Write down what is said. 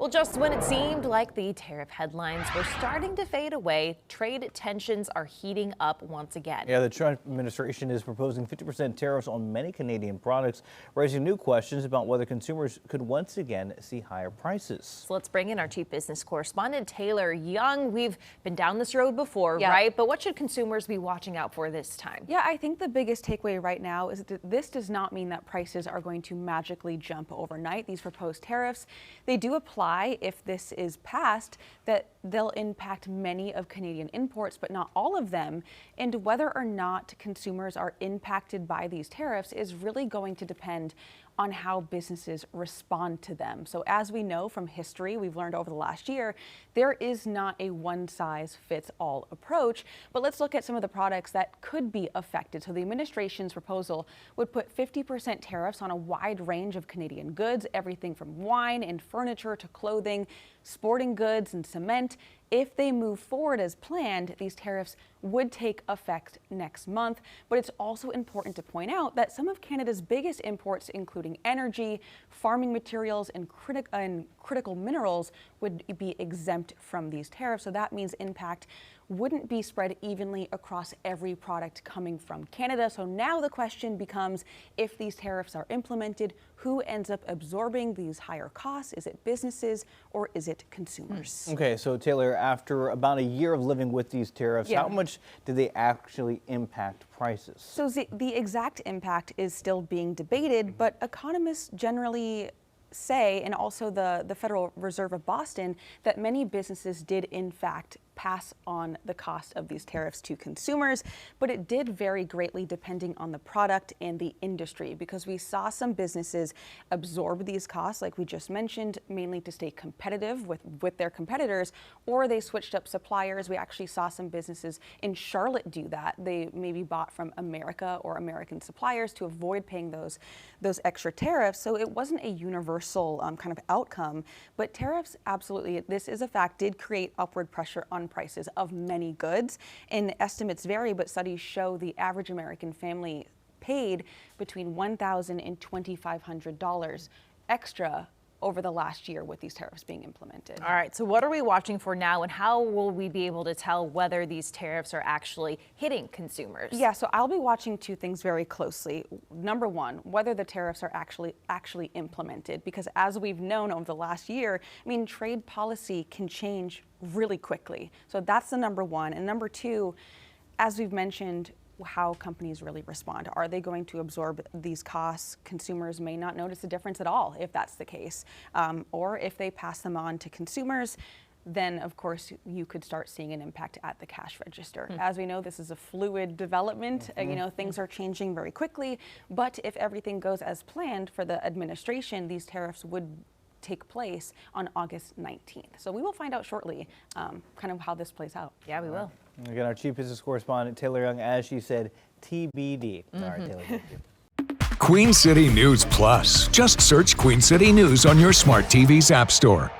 Well, just when it seemed like the tariff headlines were starting to fade away, trade tensions are heating up once again. Yeah, the Trump administration is proposing 50% tariffs on many Canadian products, raising new questions about whether consumers could once again see higher prices. So let's bring in our chief business correspondent, Taylor Young. We've been down this road before, right? But what should consumers be watching out for this time? Yeah, I think the biggest takeaway right now is that this does not mean that prices are going to magically jump overnight. These proposed tariffs, they do apply if this is passed, that they'll impact many of Canadian imports, but not all of them. And whether or not consumers are impacted by these tariffs is really going to depend on how businesses respond to them. So as we know from history, we've learned over the last year, there is not a one-size-fits-all approach. But let's look at some of the products that could be affected. So the administration's proposal would put 50% tariffs on a wide range of Canadian goods, everything from wine and furniture to clothing, sporting goods and cement. If they move forward as planned, these tariffs would take effect next month. But it's also important to point out that some of Canada's biggest imports, including energy, farming materials, and critical minerals, would be exempt from these tariffs. So that means impact wouldn't be spread evenly across every product coming from Canada. So now the question becomes, if these tariffs are implemented, who ends up absorbing these higher costs? Is it businesses or is it consumers? Okay, so Taylor, after about a year of living with these tariffs, how much do they actually impact prices? So the exact impact is still being debated, but economists generally say, and also the Federal Reserve of Boston, that many businesses did in fact pass on the cost of these tariffs to consumers, but it did vary greatly depending on the product and the industry, because we saw some businesses absorb these costs, like we just mentioned, mainly to stay competitive with their competitors, or they switched up suppliers. We actually saw some businesses in Charlotte do that. They maybe bought from America or American suppliers to avoid paying those extra tariffs. So it wasn't a universal kind of outcome, but tariffs, absolutely, this is a fact, did create upward pressure on prices of many goods. And estimates vary, but studies show the average American family paid between $1,000 and $2,500 extra over the last year with these tariffs being implemented. All right, so what are we watching for now, and how will we be able to tell whether these tariffs are actually hitting consumers? Yeah, so I'll be watching two things very closely. Number one, whether the tariffs are actually implemented, because as we've known over the last year, I mean, trade policy can change really quickly. So that's the number one. And number two, as we've mentioned, how companies really respond. Are they going to absorb these costs? Consumers may not notice a difference at all if that's the case. Or if they pass them on to consumers, then of course you could start seeing an impact at the cash register. As we know, this is a fluid development. You know, things are changing very quickly, but if everything goes as planned for the administration, these tariffs would take place on August 19th. So we will find out shortly kind of how this plays out. Yeah, we will. Again, our chief business correspondent, Taylor Young, as she said, TBD. All right, Taylor, thank you. Queen City News Plus. Just search Queen City News on your smart TV's app store.